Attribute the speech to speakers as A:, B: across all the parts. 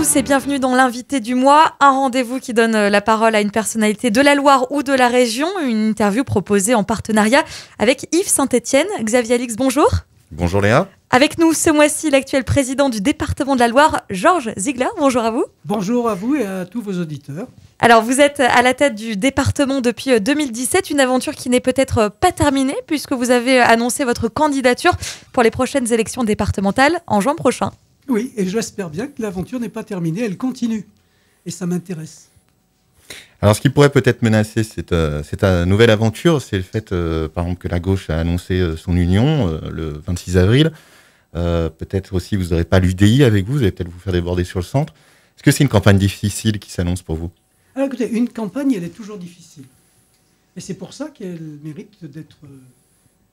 A: tous et bienvenue dans l'invité du mois, un rendez-vous qui donne la parole à une personnalité de la Loire ou de la région, une interview proposée en partenariat avec Yves Saint-Étienne. Xavier Alix, bonjour.
B: Bonjour Léa.
A: Avec nous ce mois-ci, l'actuel président du département de la Loire, Georges Ziegler. Bonjour à vous.
C: Bonjour à vous et à tous vos auditeurs.
A: Alors, vous êtes à la tête du département depuis 2017, une aventure qui n'est peut-être pas terminée puisque vous avez annoncé votre candidature pour les prochaines élections départementales en juin prochain.
C: Oui, et j'espère bien que l'aventure n'est pas terminée, elle continue. Et ça m'intéresse.
B: Alors, ce qui pourrait peut-être menacer cette nouvelle aventure, c'est le fait, par exemple, que la gauche a annoncé son union le 26 avril. Peut-être aussi, vous n'aurez pas l'UDI avec vous, vous allez peut-être vous faire déborder sur le centre. Est-ce que c'est une campagne difficile qui s'annonce pour vous ?
C: Alors écoutez, une campagne, elle est toujours difficile. Et c'est pour ça qu'elle mérite d'être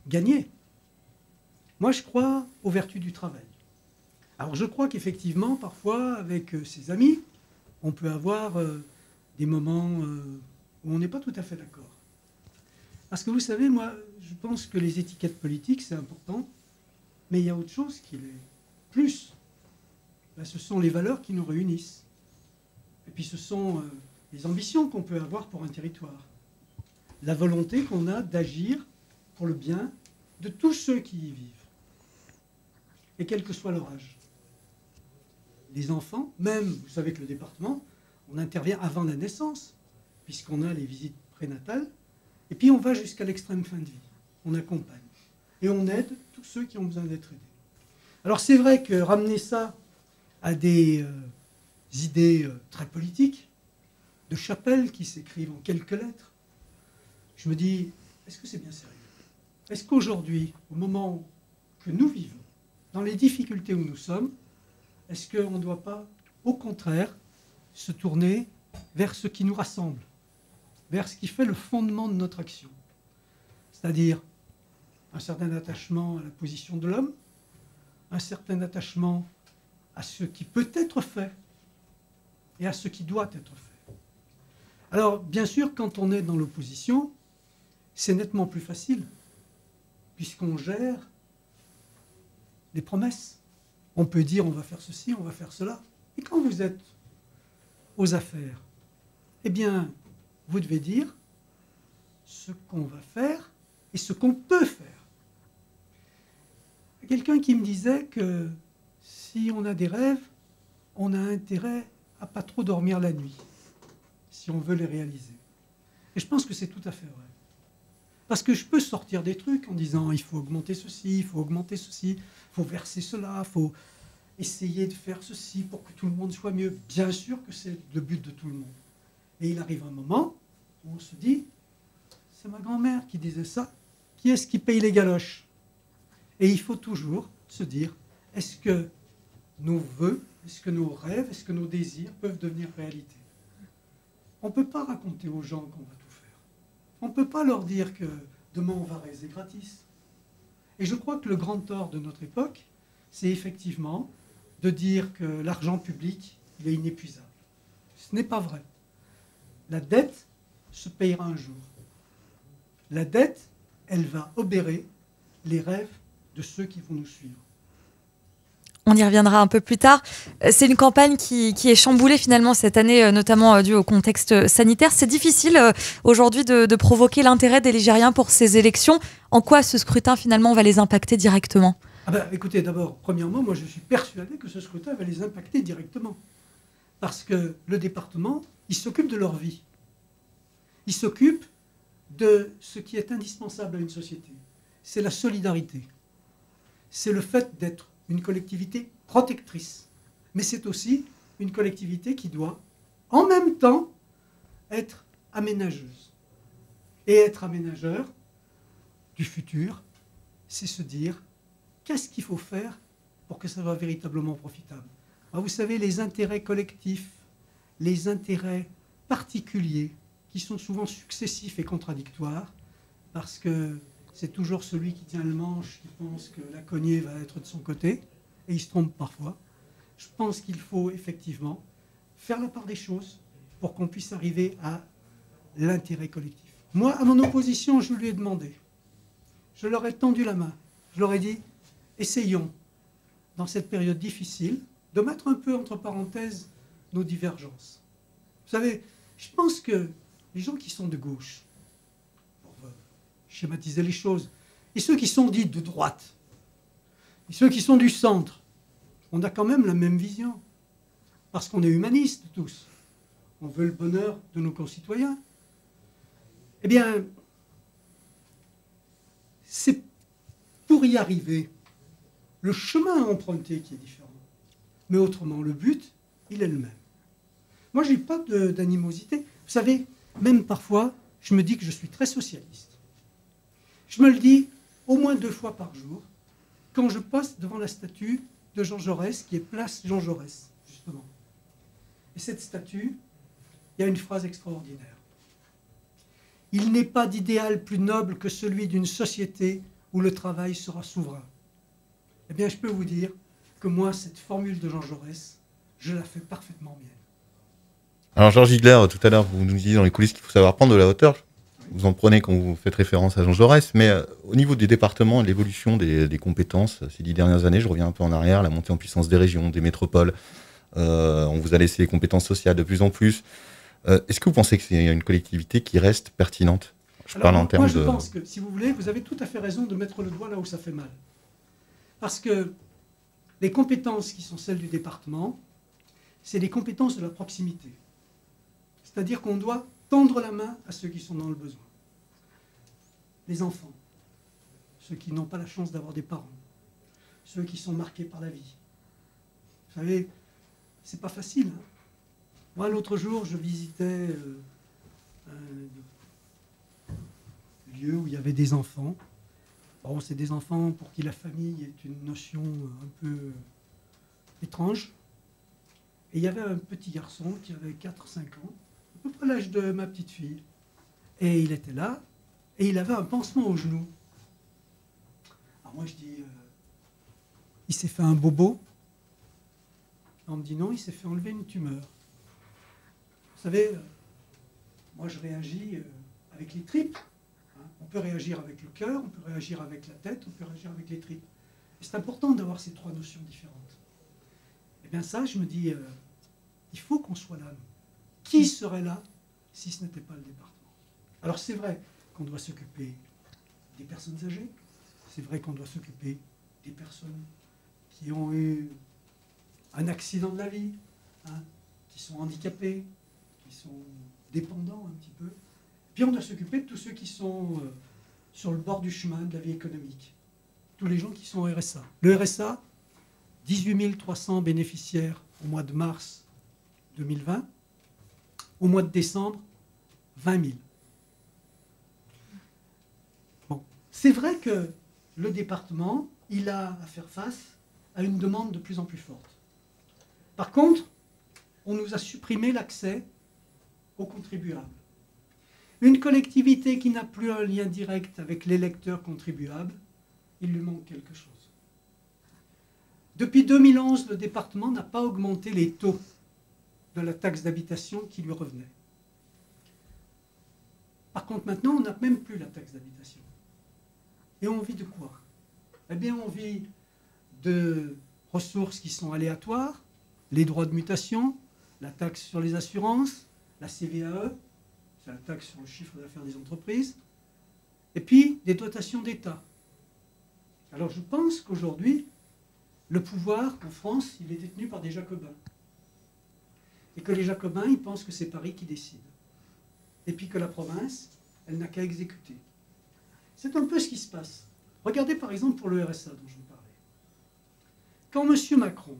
C: gagnée. Moi, je crois aux vertus du travail. Alors je crois qu'effectivement, parfois, avec ses amis, on peut avoir des moments où on n'est pas tout à fait d'accord. Parce que vous savez, moi, je pense que les étiquettes politiques, c'est important, mais il y a autre chose qui l'est plus. Ben, ce sont les valeurs qui nous réunissent. Et puis ce sont les ambitions qu'on peut avoir pour un territoire. La volonté qu'on a d'agir pour le bien de tous ceux qui y vivent. Et quel que soit leur âge. Les enfants, même, vous savez que le département, on intervient avant la naissance, puisqu'on a les visites prénatales, et puis on va jusqu'à l'extrême fin de vie. On accompagne. Et on aide tous ceux qui ont besoin d'être aidés. Alors c'est vrai que ramener ça à des idées très politiques, de chapelles qui s'écrivent en quelques lettres, je me dis, est-ce que c'est bien sérieux ? Est-ce qu'aujourd'hui, au moment que nous vivons, dans les difficultés où nous sommes, est-ce qu'on ne doit pas, au contraire, se tourner vers ce qui nous rassemble, vers ce qui fait le fondement de notre action, c'est-à-dire un certain attachement à la position de l'homme, un certain attachement à ce qui peut être fait et à ce qui doit être fait. Alors, bien sûr, quand on est dans l'opposition, c'est nettement plus facile, puisqu'on gère les promesses. On peut dire on va faire ceci, on va faire cela. Et quand vous êtes aux affaires, eh bien, vous devez dire ce qu'on va faire et ce qu'on peut faire. Quelqu'un qui me disait que si on a des rêves, on a intérêt à pas trop dormir la nuit, si on veut les réaliser. Et je pense que c'est tout à fait vrai. Parce que je peux sortir des trucs en disant il faut augmenter ceci, il faut augmenter ceci, il faut verser cela, il faut essayer de faire ceci pour que tout le monde soit mieux. Bien sûr que c'est le but de tout le monde. Et il arrive un moment où on se dit, c'est ma grand-mère qui disait ça, qui est-ce qui paye les galoches ? Et il faut toujours se dire, est-ce que nos vœux, est-ce que nos rêves, est-ce que nos désirs peuvent devenir réalité ? On ne peut pas raconter aux gens qu'on va tout faire. On ne peut pas leur dire que demain on va raiser gratis. Et je crois que le grand tort de notre époque, c'est effectivement de dire que l'argent public, il est inépuisable. Ce n'est pas vrai. La dette se payera un jour. La dette, elle va obérer les rêves de ceux qui vont nous suivre.
A: On y reviendra un peu plus tard. C'est une campagne qui est chamboulée finalement cette année, notamment due au contexte sanitaire. C'est difficile aujourd'hui de provoquer l'intérêt des Ligériens pour ces élections. En quoi ce scrutin finalement va les impacter directement ?
C: Écoutez, d'abord, premièrement, moi je suis persuadé que ce scrutin va les impacter directement. Parce que le département, il s'occupe de leur vie. Il s'occupe de ce qui est indispensable à une société. C'est la solidarité. C'est le fait d'être une collectivité protectrice. Mais c'est aussi une collectivité qui doit, en même temps, être aménageuse. Et être aménageur du futur, c'est se dire, qu'est-ce qu'il faut faire pour que ça soit véritablement profitable ? Alors, vous savez, les intérêts collectifs, les intérêts particuliers, qui sont souvent successifs et contradictoires, parce que c'est toujours celui qui tient le manche qui pense que la cognée va être de son côté, et il se trompe parfois. Je pense qu'il faut effectivement faire la part des choses pour qu'on puisse arriver à l'intérêt collectif. Moi, à mon opposition, je lui ai demandé, je leur ai tendu la main, je leur ai dit, essayons, dans cette période difficile, de mettre un peu entre parenthèses nos divergences. Vous savez, je pense que les gens qui sont de gauche, pour schématiser les choses, et ceux qui sont dits de droite, et ceux qui sont du centre, on a quand même la même vision. Parce qu'on est humanistes tous. On veut le bonheur de nos concitoyens. Eh bien, c'est pour y arriver le chemin à emprunter qui est différent. Mais autrement, le but, il est le même. Moi, je n'ai pas d'animosité. Vous savez, même parfois, je me dis que je suis très socialiste. Je me le dis au moins 2 fois par jour, quand je passe devant la statue de Jean Jaurès, qui est place Jean Jaurès, justement. Et cette statue, il y a une phrase extraordinaire. Il n'est pas d'idéal plus noble que celui d'une société où le travail sera souverain. Eh bien, je peux vous dire que moi, cette formule de Jean Jaurès, je la fais parfaitement mienne.
B: Alors, Georges Higler, tout à l'heure, vous nous disiez dans les coulisses qu'il faut savoir prendre de la hauteur. Vous en prenez quand vous faites référence à Jean Jaurès, mais au niveau des départements et de l'évolution des compétences, ces 10 dernières années, je reviens un peu en arrière, la montée en puissance des régions, des métropoles, on vous a laissé les compétences sociales de plus en plus. Est-ce que vous pensez que c'est une collectivité qui reste pertinente?
C: Moi, je pense que, si vous voulez, vous avez tout à fait raison de mettre le doigt là où ça fait mal. Parce que les compétences qui sont celles du département, c'est les compétences de la proximité. C'est-à-dire qu'on doit tendre la main à ceux qui sont dans le besoin. Les enfants, ceux qui n'ont pas la chance d'avoir des parents, ceux qui sont marqués par la vie. Vous savez, c'est pas facile. Hein. Moi, l'autre jour, je visitais un lieu où il y avait des enfants. Bon, c'est des enfants pour qui la famille est une notion un peu étrange. Et il y avait un petit garçon qui avait 4-5 ans, à peu près l'âge de ma petite fille. Et il était là, et il avait un pansement au genou. Alors moi je dis, il s'est fait un bobo. On me dit non, il s'est fait enlever une tumeur. Vous savez, moi je réagis avec les tripes. Hein. On peut réagir avec le cœur, on peut réagir avec la tête, on peut réagir avec les tripes. Et c'est important d'avoir ces 3 notions différentes. Eh bien ça, je me dis, il faut qu'on soit là. Qui serait là si ce n'était pas le département? Alors c'est vrai qu'on doit s'occuper des personnes âgées, c'est vrai qu'on doit s'occuper des personnes qui ont eu un accident de la vie, hein, qui sont handicapés, qui sont dépendants un petit peu. Puis on doit s'occuper de tous ceux qui sont sur le bord du chemin de la vie économique. Tous les gens qui sont au RSA. Le RSA, 18 300 bénéficiaires au mois de mars 2020. Au mois de décembre, 20 000. Bon, c'est vrai que le département, il a à faire face à une demande de plus en plus forte. Par contre, on nous a supprimé l'accès aux contribuables. Une collectivité qui n'a plus un lien direct avec l'électeur contribuable, il lui manque quelque chose. Depuis 2011, le département n'a pas augmenté les taux de la taxe d'habitation qui lui revenait. Par contre, maintenant, on n'a même plus la taxe d'habitation. Et on vit de quoi? Eh bien, on vit de ressources qui sont aléatoires, les droits de mutation, la taxe sur les assurances, la CVAE, c'est la taxe sur le chiffre d'affaires des entreprises, et puis des dotations d'État. Alors je pense qu'aujourd'hui, le pouvoir en France, il est détenu par des jacobins. Et que les jacobins, ils pensent que c'est Paris qui décide. Et puis que la province, elle n'a qu'à exécuter. C'est un peu ce qui se passe. Regardez par exemple pour le RSA dont je vous parlais. Quand M. Macron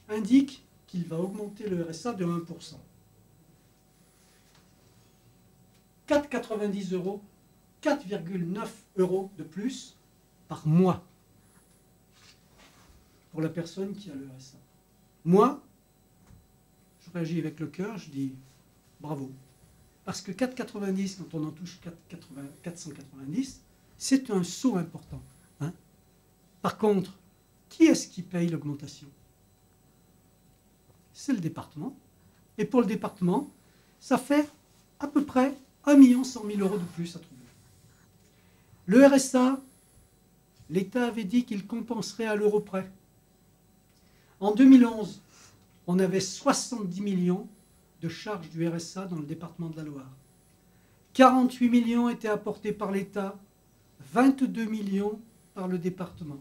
C: indique qu'il va augmenter le RSA de 1%, 4,90 €, 4,9 € de plus par mois pour la personne qui a le RSA. Moi, je réagis avec le cœur, je dis bravo. Parce que 4,90, quand on en touche 490, c'est un saut important. Hein. Par contre, qui est-ce qui paye l'augmentation? C'est le département. Et pour le département, ça fait à peu près 1 100 000 € de plus à trouver. Le RSA, l'État avait dit qu'il compenserait à l'euro près. En 2011, on avait 70 millions de charges du RSA dans le département de la Loire. 48 millions étaient apportés par l'État, 22 millions par le département.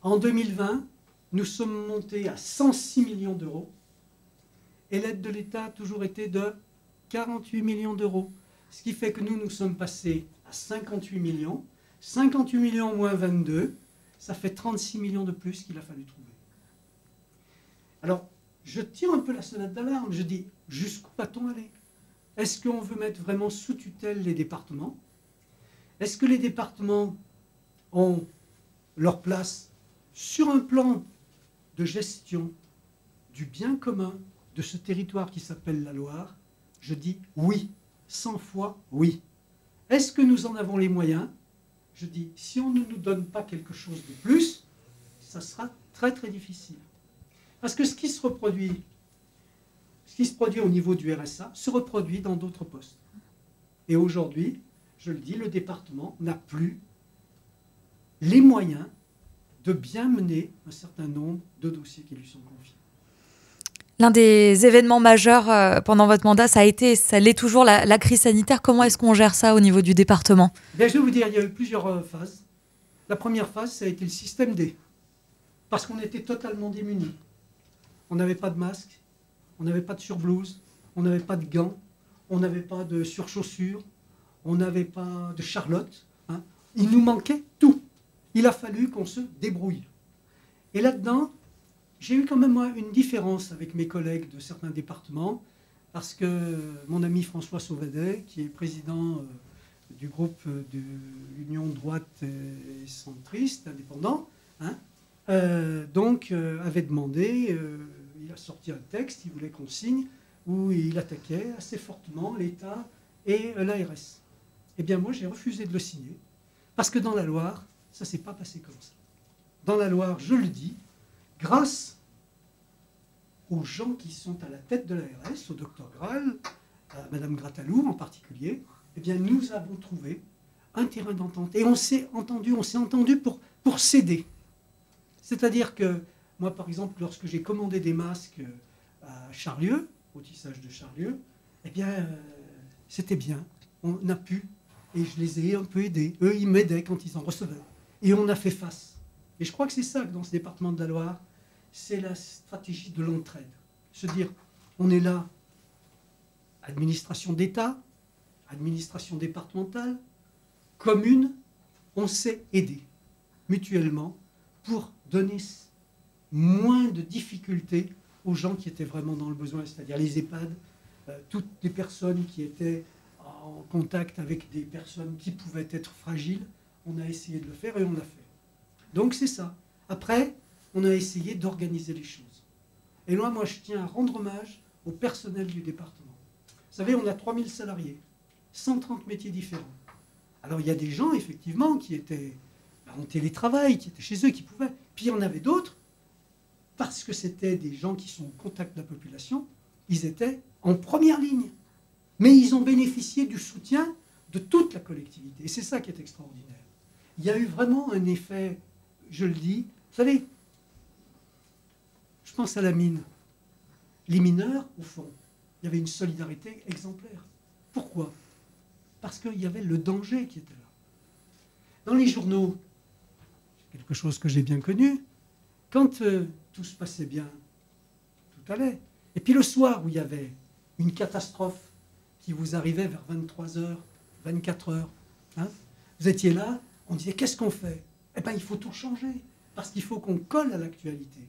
C: En 2020, nous sommes montés à 106 millions d'euros et l'aide de l'État a toujours été de 48 millions d'euros. Ce qui fait que nous sommes passés à 58 millions. 58 millions moins 22, ça fait 36 millions de plus qu'il a fallu trouver. Alors, je tire un peu la sonnette d'alarme. Je dis, jusqu'où va-t-on aller? Est-ce qu'on veut mettre vraiment sous tutelle les départements? Est-ce que les départements ont leur place sur un plan de gestion du bien commun de ce territoire qui s'appelle la Loire? Je dis oui, 100 fois oui. Est-ce que nous en avons les moyens? Je dis, si on ne nous donne pas quelque chose de plus, ça sera très très difficile. Parce que ce qui se produit au niveau du RSA se reproduit dans d'autres postes. Et aujourd'hui, je le dis, le département n'a plus les moyens de bien mener un certain nombre de dossiers qui lui sont confiés.
A: L'un des événements majeurs pendant votre mandat, ça a été, ça l'est toujours, la crise sanitaire. Comment est-ce qu'on gère ça au niveau du département?
C: Bien, je vais vous dire, il y a eu plusieurs phases. La première phase, ça a été le système D. Parce qu'on était totalement démunis. On n'avait pas de masque, on n'avait pas de surblouse, on n'avait pas de gants, on n'avait pas de surchaussures, on n'avait pas de charlotte. Hein. Il nous manquait tout. Il a fallu qu'on se débrouille. Et là-dedans, j'ai eu quand même moi, une différence avec mes collègues de certains départements, parce que mon ami François Sauvadet, qui est président du groupe de l'Union droite et centriste indépendant, hein, avait demandé, il a sorti un texte, il voulait qu'on signe, où il attaquait assez fortement l'État et l'ARS. Eh bien moi j'ai refusé de le signer, parce que dans la Loire, ça ne s'est pas passé comme ça. Dans la Loire, je le dis, grâce aux gens qui sont à la tête de l'ARS, au docteur Graal, à Mme Gratalou en particulier, eh bien nous avons trouvé un terrain d'entente. Et on s'est entendu pour s'aider. C'est-à-dire que moi, par exemple, lorsque j'ai commandé des masques à Charlieu, au tissage de Charlieu, eh bien, c'était bien. On a pu, et je les ai un peu aidés. Eux, ils m'aidaient quand ils en recevaient. Et on a fait face. Et je crois que c'est ça que dans ce département de la Loire, c'est la stratégie de l'entraide. Se dire, on est là, administration d'État, administration départementale, commune, on s'est aidé mutuellement pour donner moins de difficultés aux gens qui étaient vraiment dans le besoin, c'est-à-dire les EHPAD, toutes les personnes qui étaient en contact avec des personnes qui pouvaient être fragiles. On a essayé de le faire et on l'a fait. Donc c'est ça. Après, on a essayé d'organiser les choses. Et là, moi, je tiens à rendre hommage au personnel du département. Vous savez, on a 3000 salariés, 130 métiers différents. Alors, il y a des gens, effectivement, qui étaient en télétravail, qui étaient chez eux, qui pouvaient. Puis, il y en avait d'autres, parce que c'était des gens qui sont au contact de la population, ils étaient en première ligne. Mais ils ont bénéficié du soutien de toute la collectivité. Et c'est ça qui est extraordinaire. Il y a eu vraiment un effet, je le dis, vous savez, je pense à la mine. Les mineurs, au fond, il y avait une solidarité exemplaire. Pourquoi? Parce qu'il y avait le danger qui était là. Dans les journaux, quelque chose que j'ai bien connu, quand tout se passait bien, tout allait. Et puis le soir où il y avait une catastrophe qui vous arrivait vers 23h, 24h, hein, vous étiez là, on disait qu'est-ce qu'on fait? Eh bien il faut tout changer, parce qu'il faut qu'on colle à l'actualité.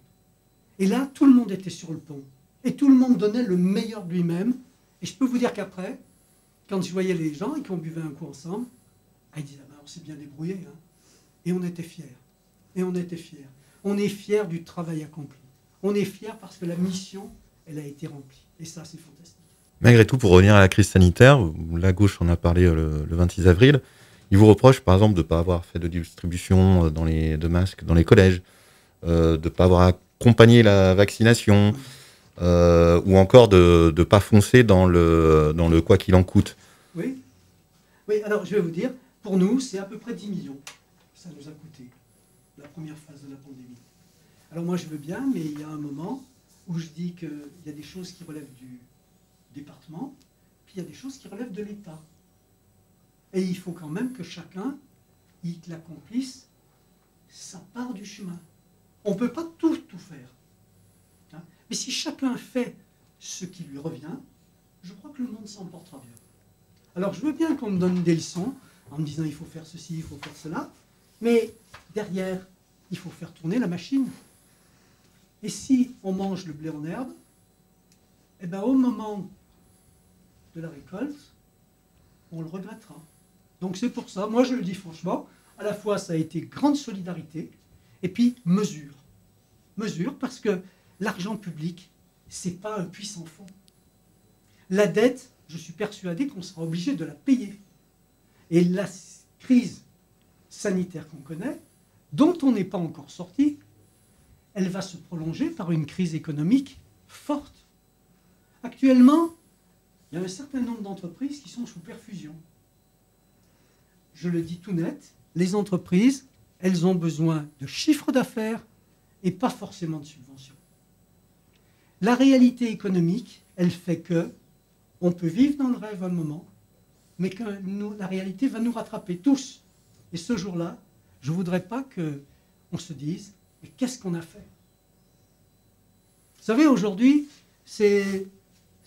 C: Et là, tout le monde était sur le pont. Et tout le monde donnait le meilleur de lui-même. Et je peux vous dire qu'après, quand je voyais les gens et qu'on buvait un coup ensemble, ils disaient, on s'est bien débrouillé. Hein. Et on était fiers. Et on était fiers. On est fiers du travail accompli. On est fiers parce que la mission, elle a été remplie. Et ça, c'est fantastique.
B: Malgré tout, pour revenir à la crise sanitaire, la gauche en a parlé le 26 avril, ils vous reprochent par exemple de ne pas avoir fait de distribution de masques dans les collèges, de ne pas avoir accompagné la vaccination, ou encore de ne pas foncer dans le quoi qu'il en coûte.
C: Oui. Oui, alors je vais vous dire, pour nous, c'est à peu près 10 millions. Ça nous a coûté la première phase de la pandémie. Alors moi, je veux bien, mais il y a un moment, où je dis qu'il y a des choses qui relèvent du département, puis il y a des choses qui relèvent de l'État. Et il faut quand même que chacun il accomplisse sa part du chemin. On ne peut pas tout faire. Hein. Mais si chacun fait ce qui lui revient, je crois que le monde s'en portera bien. Alors je veux bien qu'on me donne des leçons en me disant il faut faire ceci, il faut faire cela, mais derrière, il faut faire tourner la machine. Et si on mange le blé en herbe, eh ben, au moment de la récolte, on le regrettera. Donc c'est pour ça, moi je le dis franchement, à la fois ça a été grande solidarité, et puis mesure. Mesure parce que l'argent public, ce n'est pas un puits sans fond. La dette, je suis persuadé qu'on sera obligé de la payer. Et la crise sanitaire qu'on connaît, dont on n'est pas encore sorti, elle va se prolonger par une crise économique forte. Actuellement, il y a un certain nombre d'entreprises qui sont sous perfusion. Je le dis tout net, les entreprises, elles ont besoin de chiffre d'affaires et pas forcément de subventions. La réalité économique, elle fait que on peut vivre dans le rêve un moment, mais que la réalité va nous rattraper tous. Et ce jour-là, je ne voudrais pas qu'on se dise « mais qu'est-ce qu'on a fait ?» Vous savez, aujourd'hui, c'est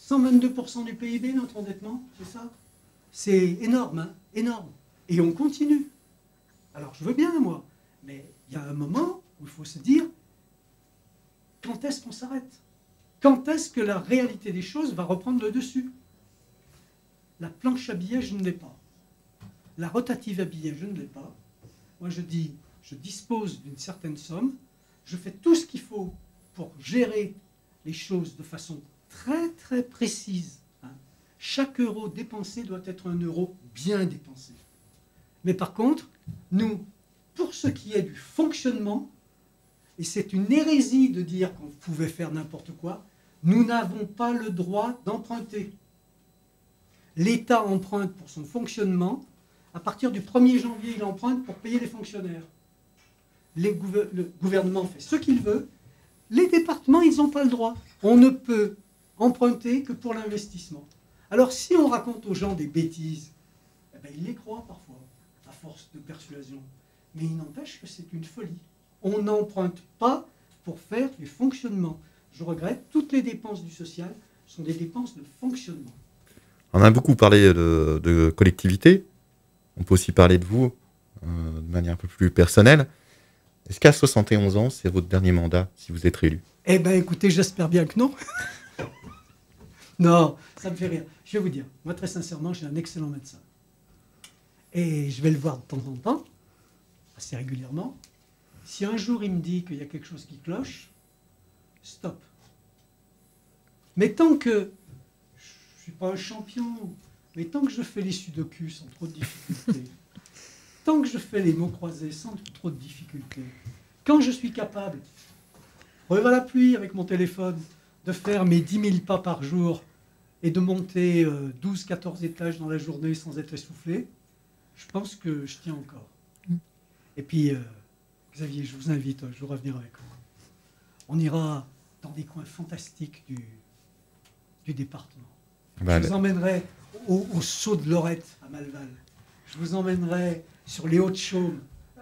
C: 122% du PIB, notre endettement, c'est ça? C'est énorme, hein, énorme. Et on continue. Alors, je veux bien, moi, mais il y a un moment où il faut se dire « quand est-ce qu'on s'arrête? Quand est-ce que la réalité des choses va reprendre le dessus ?» La planche à billets, je ne l'ai pas. La rotative à billets, je ne l'ai pas. Moi, je dis, je dispose d'une certaine somme. Je fais tout ce qu'il faut pour gérer les choses de façon très, très précise. Hein. Chaque euro dépensé doit être un euro bien dépensé. Mais par contre, nous, pour ce qui est du fonctionnement, et c'est une hérésie de dire qu'on pouvait faire n'importe quoi, nous n'avons pas le droit d'emprunter. L'État emprunte pour son fonctionnement. À partir du 1er janvier, il emprunte pour payer les fonctionnaires. Le gouvernement fait ce qu'il veut. Les départements, ils n'ont pas le droit. On ne peut emprunter que pour l'investissement. Alors si on raconte aux gens des bêtises, eh ben, ils les croient parfois, à force de persuasion. Mais il n'empêche que c'est une folie. On n'emprunte pas pour faire du fonctionnement. Je regrette, toutes les dépenses du social sont des dépenses de fonctionnement.
B: On a beaucoup parlé de collectivité. On peut aussi parler de vous de manière un peu plus personnelle. Est-ce qu'à 71 ans, c'est votre dernier mandat si vous êtes réélu?
C: Eh bien, écoutez, j'espère bien que non. Non, ça me fait rire. Je vais vous dire, moi, très sincèrement, j'ai un excellent médecin. Et je vais le voir de temps en temps, assez régulièrement. Si un jour il me dit qu'il y a quelque chose qui cloche, stop. Mais tant que je ne suis pas un champion, mais tant que je fais les sudoku sans trop de difficultés, tant que je fais les mots croisés sans trop de difficultés, quand je suis capable, relevant la pluie avec mon téléphone, de faire mes 10 000 pas par jour et de monter 12-14 étages dans la journée sans être essoufflé, je pense que je tiens encore. Et puis, Xavier, je vous invite un jour à venir avec moi. On ira dans des coins fantastiques du département. Je vous emmènerai au Saut de Lorette à Malval. Je vous emmènerai sur les Hauts-de-Chaume,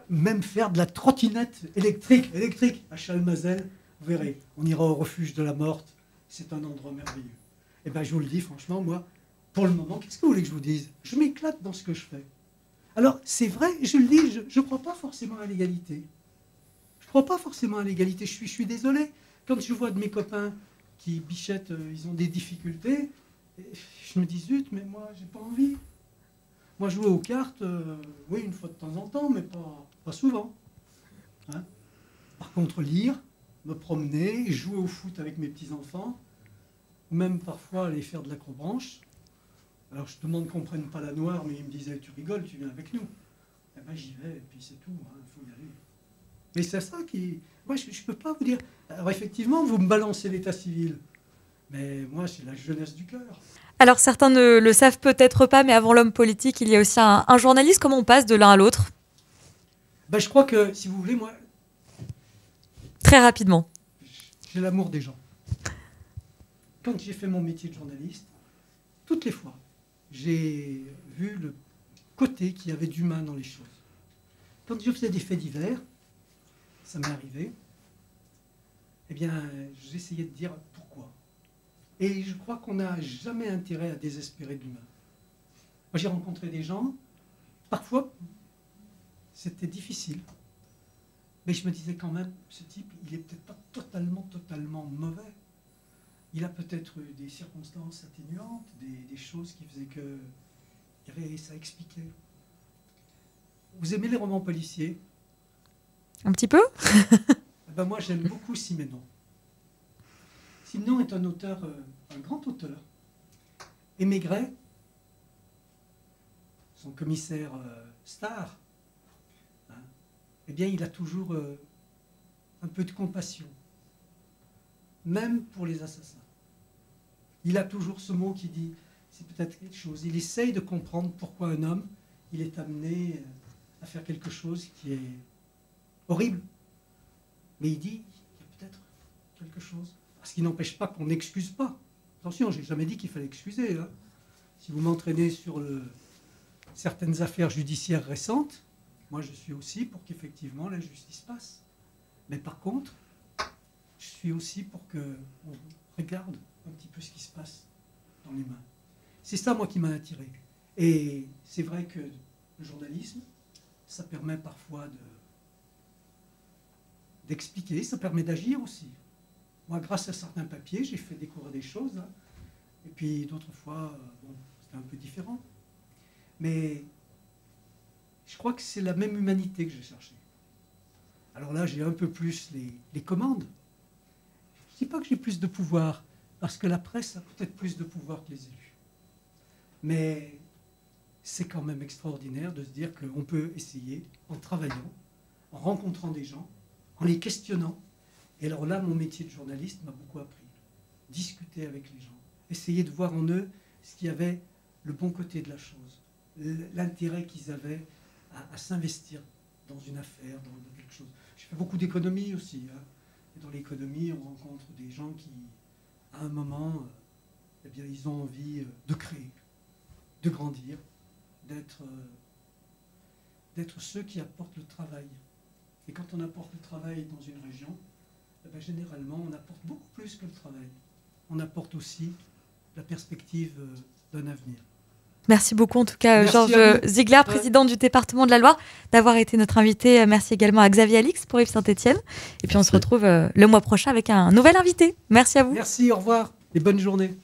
C: même faire de la trottinette électrique à Chalmazel. Vous verrez, on ira au refuge de la Morte. C'est un endroit merveilleux. Et bien, je vous le dis, franchement, moi, pour le moment, qu'est-ce que vous voulez que je vous dise? Je m'éclate dans ce que je fais. Alors, c'est vrai, je le dis, je ne crois pas forcément à l'égalité. Je ne crois pas forcément à l'égalité. Je suis désolé. Quand je vois de mes copains qui bichettent, ils ont des difficultés, je me dis, zut, mais moi, j'ai pas envie. Moi, jouer aux cartes, oui, une fois de temps en temps, mais pas souvent. Hein? Par contre, lire, me promener, jouer au foot avec mes petits-enfants, ou même parfois aller faire de l'acrobranche. Alors, je demande qu'on ne prenne pas la noire, mais ils me disaient, tu rigoles, tu viens avec nous. Eh ben, j'y vais, et puis c'est tout, hein, faut y aller. Mais c'est ça qui... Moi, je ne peux pas vous dire... Alors, effectivement, vous me balancez l'état civil. Mais moi, c'est la jeunesse du cœur.
A: Alors, certains ne le savent peut-être pas, mais avant l'homme politique, il y a aussi un journaliste. Comment on passe de l'un à l'autre?
C: Ben, je crois que, si vous voulez, moi...
A: Très rapidement.
C: J'ai l'amour des gens. quand j'ai fait mon métier de journaliste, toutes les fois, j'ai vu le côté qu'il y avait d'humain dans les choses. Quand je faisais des faits divers, ça m'est arrivé, eh bien, j'essayais de dire pourquoi. Et je crois qu'on n'a jamais intérêt à désespérer de l'humain. Moi, j'ai rencontré des gens, parfois, c'était difficile. Mais je me disais quand même, ce type, il n'est peut-être pas totalement mauvais. Il a peut-être eu des circonstances atténuantes, des choses qui faisaient que ça expliquait. Vous aimez les romans policiers?
A: Un petit peu.
C: Ben moi, j'aime beaucoup Simenon. Simenon est un auteur, un grand auteur. Et Maigret, son commissaire star, hein, eh bien, il a toujours un peu de compassion, même pour les assassins. Il a toujours ce mot qui dit, c'est peut-être quelque chose. Il essaye de comprendre pourquoi un homme, il est amené à faire quelque chose qui est horrible. Mais il dit, il y a peut-être quelque chose. Ce qui n'empêche pas qu'on n'excuse pas. Attention, je n'ai jamais dit qu'il fallait excuser. Hein. Si vous m'entraînez sur certaines affaires judiciaires récentes, moi je suis aussi pour qu'effectivement la justice passe. Mais par contre, je suis aussi pour qu'on regarde un petit peu ce qui se passe dans l'humain. C'est ça, moi, qui m'a attiré. Et c'est vrai que le journalisme, ça permet parfois d'expliquer, ça permet d'agir aussi. Moi, grâce à certains papiers, j'ai fait découvrir des choses. Hein. Et puis d'autres fois, bon, c'était un peu différent. Mais je crois que c'est la même humanité que j'ai cherchée. Alors là, j'ai un peu plus les commandes. Je ne dis pas que j'ai plus de pouvoir, parce que la presse a peut-être plus de pouvoir que les élus. Mais c'est quand même extraordinaire de se dire qu'on peut essayer, en travaillant, en rencontrant des gens, en les questionnant. Et alors là, mon métier de journaliste m'a beaucoup appris. Discuter avec les gens, essayer de voir en eux ce qu'il y avait, le bon côté de la chose, l'intérêt qu'ils avaient à s'investir dans une affaire, dans quelque chose. Je fais beaucoup d'économie aussi. Hein. Et dans l'économie, on rencontre des gens qui, à un moment, eh bien, ils ont envie de créer, de grandir, d'être ceux qui apportent le travail. Et quand on apporte le travail dans une région, eh bien, généralement, on apporte beaucoup plus que le travail. On apporte aussi la perspective d'un avenir.
A: Merci beaucoup en tout cas Georges Ziegler, président du département de la Loire, d'avoir été notre invité. Merci également à Xavier Alix pour Yves Saint-Etienne. Et puis on se retrouve le mois prochain avec un nouvel invité. Merci à vous.
C: Merci, au revoir et bonne journée.